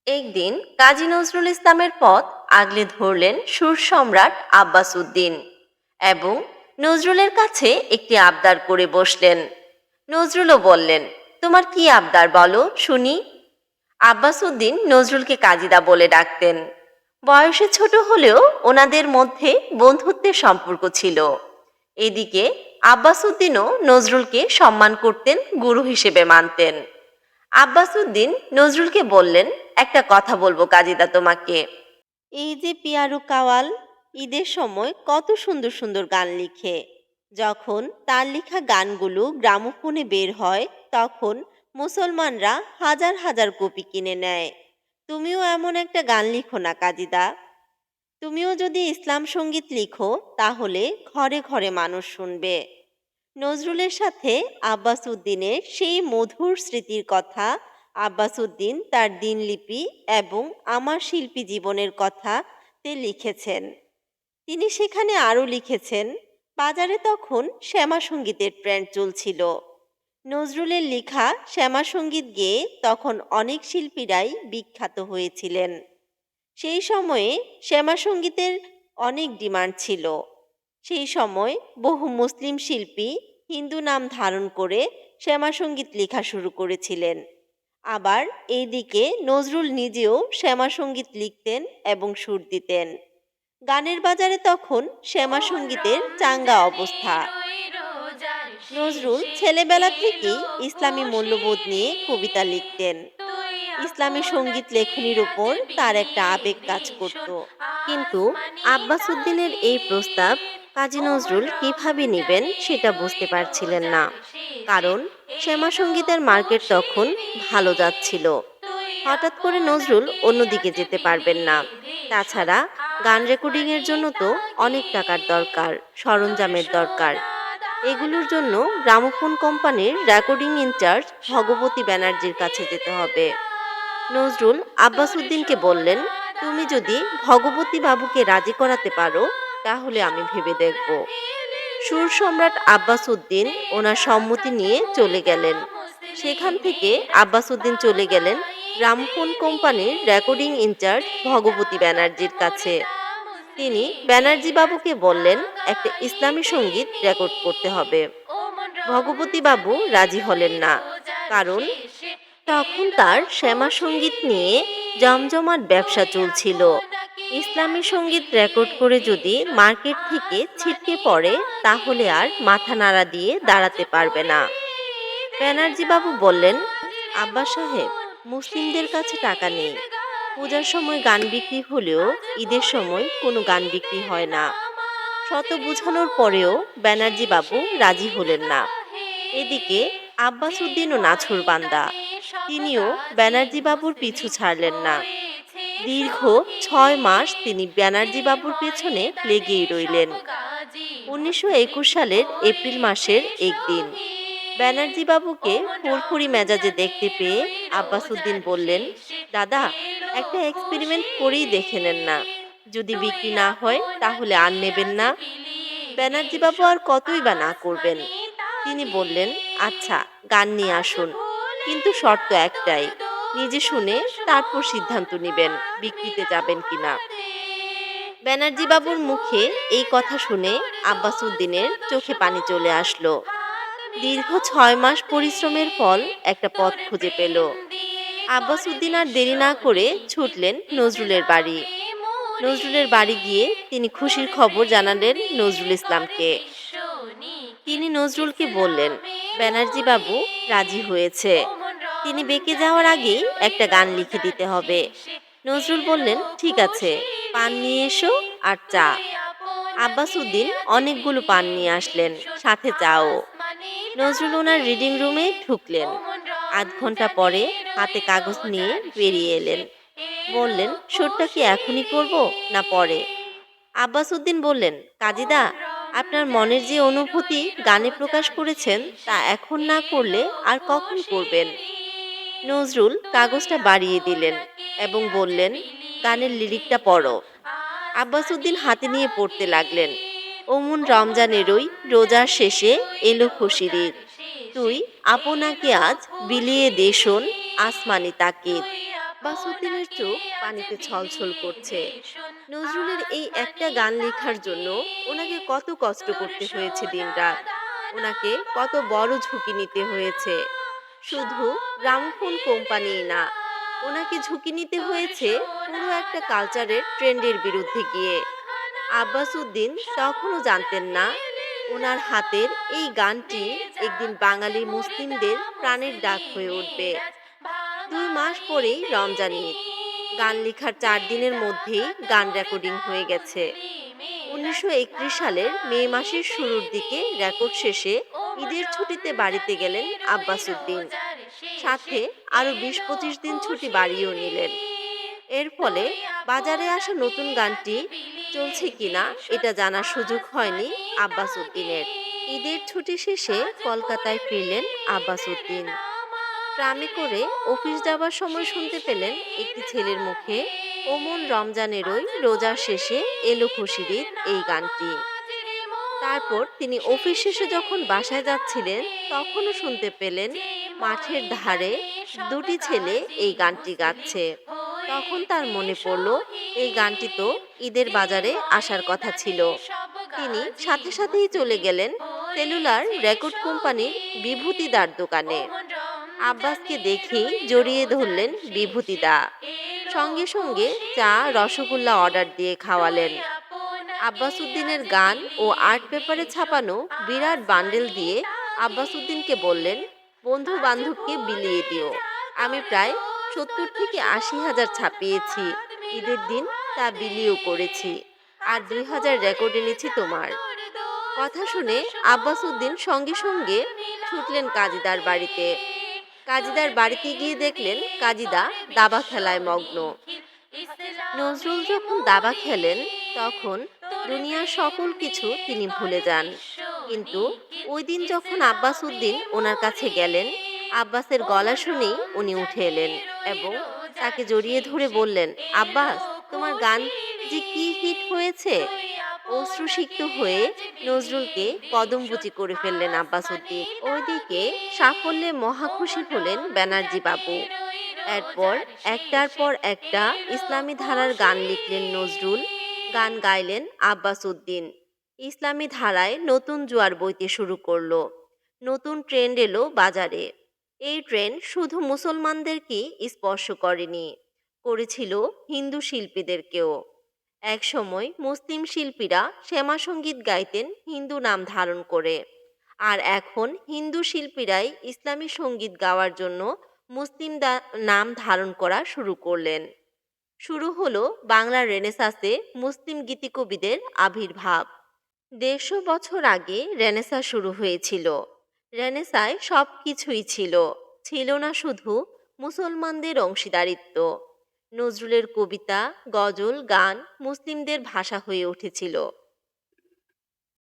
একদিন কাজী নজরুল ইসলামের পথ আগলে ধরলেন সুর সম্রাট আব্বাস উদ্দিন এবং নজরুলের কাছে একটি আবদার করে বসলেন। নজরুলও বললেন, তোমার কি আবদার বলো শুনি। আব্বাস উদ্দিন নজরুলকে কাজীদা বলে ডাকতেন। বয়সে ছোট হলেও ওনাদের মধ্যে বন্ধুত্বের সম্পর্ক ছিল। এদিকে আব্বাস উদ্দিনও নজরুলকে সম্মান করতেন, গুরু হিসেবে মানতেন। আব্বাস উদ্দিন নজরুলকে বললেন, একটা কথা বলবো কাজীদা তোমাকে। এই যে পিয়ারু কাওয়াল ঈদের সময় কত সুন্দর সুন্দর গান লিখে। যখন তার লেখা গানগুলো গ্রামোফোনে বের হয় তখন মুসলমানরা হাজার হাজার কপি কিনে নেয়। তুমিও এমন একটা গান লিখো না কাজীদা। তুমিও যদি ইসলাম সঙ্গীত লিখো তাহলে ঘরে ঘরে মানুষ শুনবে। নজরুলের সাথে আব্বাস উদ্দিনের সেই মধুর স্মৃতির কথা আব্বাস উদ্দিন তার দিনলিপি এবং আমার শিল্পী জীবনের কথা তে লিখেছেন। তিনি সেখানে আরও লিখেছেন, বাজারে তখন শ্যামা সঙ্গীতের ট্রেন্ড চলছিল। নজরুলের লেখা শ্যামা সঙ্গীত গেয়ে তখন অনেক শিল্পীরাই বিখ্যাত হয়েছিলেন। সেই সময়ে শ্যামা সঙ্গীতের অনেক ডিমান্ড ছিল। সেই সময় বহু মুসলিম শিল্পী হিন্দু নাম ধারণ করে শ্যামা সঙ্গীত লেখা শুরু করেছিলেন। আবার এইদিকে নজরুল নিজেও শ্যামা সঙ্গীত লিখতেন এবং সুর দিতেন। গানের বাজারে তখন শ্যামা সঙ্গীতের চাঙ্গা অবস্থা। নজরুল ছেলেবেলা থেকেই ইসলামী মূল্যবোধ নিয়ে কবিতা লিখতেন। ইসলামী সঙ্গীত লেখনীর উপর তার একটা আবেগ কাজ করত। কিন্তু আব্বাস উদ্দিনের এই প্রস্তাব কাজী নজরুল কিভাবে নেবেন সেটা বুঝতে পারছিলেন না। কারণ শ্যামা সঙ্গীতের মার্কেট তখন ভালো যাচ্ছিল। হঠাৎ করে নজরুল অন্যদিকে যেতে পারবেন না। তাছাড়া গান রেকর্ডিংয়ের জন্য তো অনেক টাকার দরকার, সরঞ্জামের দরকার। এগুলোর জন্য গ্রামোফোন কোম্পানির রেকর্ডিং ইনচার্জ ভগবতী ব্যানার্জির কাছে যেতে হবে। নজরুল আব্বাস উদ্দিনকে বললেন, তুমি যদি ভগবতী বাবুকে রাজি করাতে পারো তাহলে আমি ভেবে দেখব। সুর সম্রাট আব্বাস উদ্দিন ওনার সম্মতি নিয়ে চলে গেলেন। সেখান থেকে আব্বাস উদ্দিন চলে গেলেন গ্রামোফোন কোম্পানির রেকর্ডিং ইনচার্জ ভগবতী ব্যানার্জির কাছে। তিনি ব্যানার্জি বাবুকে বললেন, একটা ইসলামী সঙ্গীত রেকর্ড করতে হবে। ভগবতী বাবু রাজি হলেন না, কারণ তখন তার শ্যামা সঙ্গীত নিয়ে জমজমাট ব্যবসা চলছিল। ইসলামী সঙ্গীত রেকর্ড করে যদি মার্কেট থেকে ছিটকে পড়ে তাহলে আর মাথা নাড়া দিয়ে দাঁড়াতে পারবে না। ব্যানার্জি বাবু বললেন, আব্বা সাহেব, মুসলিমদের কাছে টাকা নেই। পূজার সময় গান বিক্রি হলেও ঈদের সময় কোনো গান বিক্রি হয় না। শত বুঝানোর পরেও ব্যানার্জি বাবু রাজি হলেন না। এদিকে আব্বাস উদ্দিনও নাছোড়বান্দা। তিনিও ব্যানার্জি বাবুর পিছু ছাড়লেন না। দীর্ঘ 6 মাস তিনি ব্যানার্জি বাবুর পেছনে লেগেই রইলেন। 1921 সালের এপ্রিল মাসের একদিন ব্যানার্জি বাবুকে ফুরফুরি মেজাজে দেখতে পেয়ে আব্বাস উদ্দিন বললেন, দাদা, একটা এক্সপেরিমেন্ট করেই দেখে নেন না। যদি বিক্রি না হয় তাহলে আর নেবেন না। ব্যানার্জি বাবু আর কতই বা না করবেন। তিনি বললেন, আচ্ছা, গান নিয়ে আসুন, কিন্তু শর্ত একটাই, নিজে শুনে তারপর সিদ্ধান্ত নেবেন বিক্রিতে যাবেন কিনা। ব্যানার্জি বাবুর মুখে এই কথা শুনে আব্বাস উদ্দিনের চোখে পানি চলে আসলো। দীর্ঘ 6 মাস পরিশ্রমের ফল একটা পথ খুঁজে পেল। আব্বাস উদ্দিন আর দেরি না করে ছুটলেন নজরুলের বাড়ি। নজরুলের বাড়ি গিয়ে তিনি খুশির খবর জানালেন নজরুল ইসলামকে। তিনি নজরুলকে বললেন, ব্যানার্জি বাবু রাজি হয়েছে। তিনি বেঁকে যাওয়ার আগেই একটা গান লিখে দিতে হবে। নজরুল বললেন, ঠিক আছে, পান নিয়ে এসো আর চা। আব্বাস উদ্দিন অনেকগুলো পান নিয়ে আসলেন, সাথে চাও। নজরুল ওনার রিডিং রুমে ঢুকলেন। আধ ঘন্টা পরে হাতে কাগজ নিয়ে বেরিয়ে এলেন। বললেন, সুরটা কি এখনই করব না পরে? আব্বাস উদ্দিন বললেন, কাজীদা, আপনার মনের যে অনুভূতি গানে প্রকাশ করেছেন তা এখন না করলে আর কখন করবেন? নজরুল কাগজটা বাড়িয়ে দিলেন এবং বললেন, গানের লিরিকটা পড়ো। আব্বাস উদ্দিন হাতে নিয়ে পড়তে লাগলেন। ওমন রমজানেরই রোজার শেষে এলো খুশির ঈদ, তুই আপনাকে আজ বিলিয়ে দেশন আসমানি তাকিদ। আব্বাসউদ্দিনের চোখ পানিতে ছলছল করছে। নজরুলের এই একটা গান লেখার জন্য ওনাকে কত কষ্ট করতে হয়েছে দিনরাত। ওনাকে কত বড় ঝুঁকি নিতে হয়েছে। শুধু গ্রামোফোন কোম্পানিই না, ওনাকে ঝুঁকি নিতে হয়েছে পুরো একটা কালচারের ট্রেন্ডের বিরুদ্ধে গিয়ে। আব্বাস উদ্দিন তখনও জানতেন না ওনার হাতের এই গানটি একদিন বাঙালি মুসলিমদের প্রাণের ডাক হয়ে উঠবে। 2 মাস পরেই রমজান ঈদ। গান লেখার 4 দিনের মধ্যেই গান রেকর্ডিং হয়ে গেছে। 1931 সালের মে মাসের শুরুর দিকে রেকর্ড শেষে ঈদের ছুটিতে বাড়িতে গেলেন আব্বাস উদ্দিন। সাথে আরো 20-25 দিন ছুটি বাড়িয়েও নিলেন। এর ফলে বাজারে আসা নতুন গানটি চলছে কিনা এটা জানার সুযোগ হয়নি আব্বাস উদ্দিনের। ঈদের ছুটি শেষে কলকাতায় ফিরলেন আব্বাস উদ্দিন। ট্রামে করে অফিস যাবার সময় শুনতে পেলেন একটি ছেলের মুখে, ওমন রমজানেরই রোজার শেষে এলো খুশির ঈদ এই গানটি। তারপর তিনি অফিস শেষে যখন বাসায় যাচ্ছিলেন তখনও শুনতে পেলেন মাঠের ধারে 2টি ছেলে এই গানটি গাচ্ছে। তখন তার মনে পড়ল এই গানটি তো ঈদের বাজারে আসার কথা ছিল। তিনি সাথে সাথেই চলে গেলেন সেলুলার রেকর্ড কোম্পানির বিভূতিদার দোকানে। আব্বাসকে দেখেই জড়িয়ে ধরলেন বিভূতিদা। সঙ্গে সঙ্গে চা, রসগোল্লা অর্ডার দিয়ে খাওয়ালেন। আব্বাস উদ্দিনের গান ও আর্ট পেপারে ছাপানো বিরাট বান্ডেল দিয়ে আব্বাস উদ্দিনকে বললেন, বন্ধু বান্ধবকে বিলিয়ে দিও। আমি প্রায় 70 থেকে 80 হাজার ছাপিয়েছি। ঈদের দিন তা বিলিও করেছি। আর 2000 রেকর্ড এনেছি তোমার। কথা শুনে আব্বাস উদ্দিন সঙ্গে সঙ্গে ছুটলেন কাজীদার বাড়িতে। কাজীদার বাড়িতে গিয়ে দেখলেন কাজীদা দাবা খেলায় মগ্ন। নজরুল যখন দাবা খেলেন তখন দুনিয়ার সকল কিছু তিনি ভুলে যান। কিন্তু ওই দিন যখন আব্বাস উদ্দিন ওনার কাছে গেলেন, আব্বাসের গলা শুনেই উনি উঠে এলেন এবং তাকে জড়িয়ে ধরে বললেন, আব্বাস, তোমার গান যে কি হিট হয়েছে। অশ্রুসিক্ত হয়ে নজরুলকে কদমবুচি করে ফেললেন আব্বাস উদ্দিন। ওইদিকে সাফল্যে মহাখুশি হলেন ব্যানার্জি বাবু। এরপর একটার পর একটা ইসলামী ধারার গান লিখলেন নজরুল, গান গাইলেন আব্বাস উদ্দিন। ইসলামী ধারায় নতুন জোয়ার বইতে শুরু করলো। নতুন ট্রেন্ড এলো বাজারে। এই ট্রেন্ড শুধু মুসলমানদেরকেই স্পর্শ করেনি, করেছিল হিন্দু শিল্পীদেরকেও। একসময় মুসলিম শিল্পীরা শ্যামা সঙ্গীত গাইতেন হিন্দু নাম ধারণ করে, আর এখন হিন্দু শিল্পীরাই ইসলামী সঙ্গীত গাওয়ার জন্য মুসলিম নাম ধারণ করা শুরু করলেন। শুরু হলো বাংলার রেনেসাঁসে মুসলিম গীতিকবিদের আবির্ভাব। 150 বছর আগে রেনেসাঁ শুরু হয়েছিল। রেনেসাঁয় সব কিছুই ছিল, ছিল না শুধু মুসলমানদের অংশীদারিত্ব। নজরুলের কবিতা, গজল, গান মুসলিমদের ভাষা হয়ে উঠেছিল।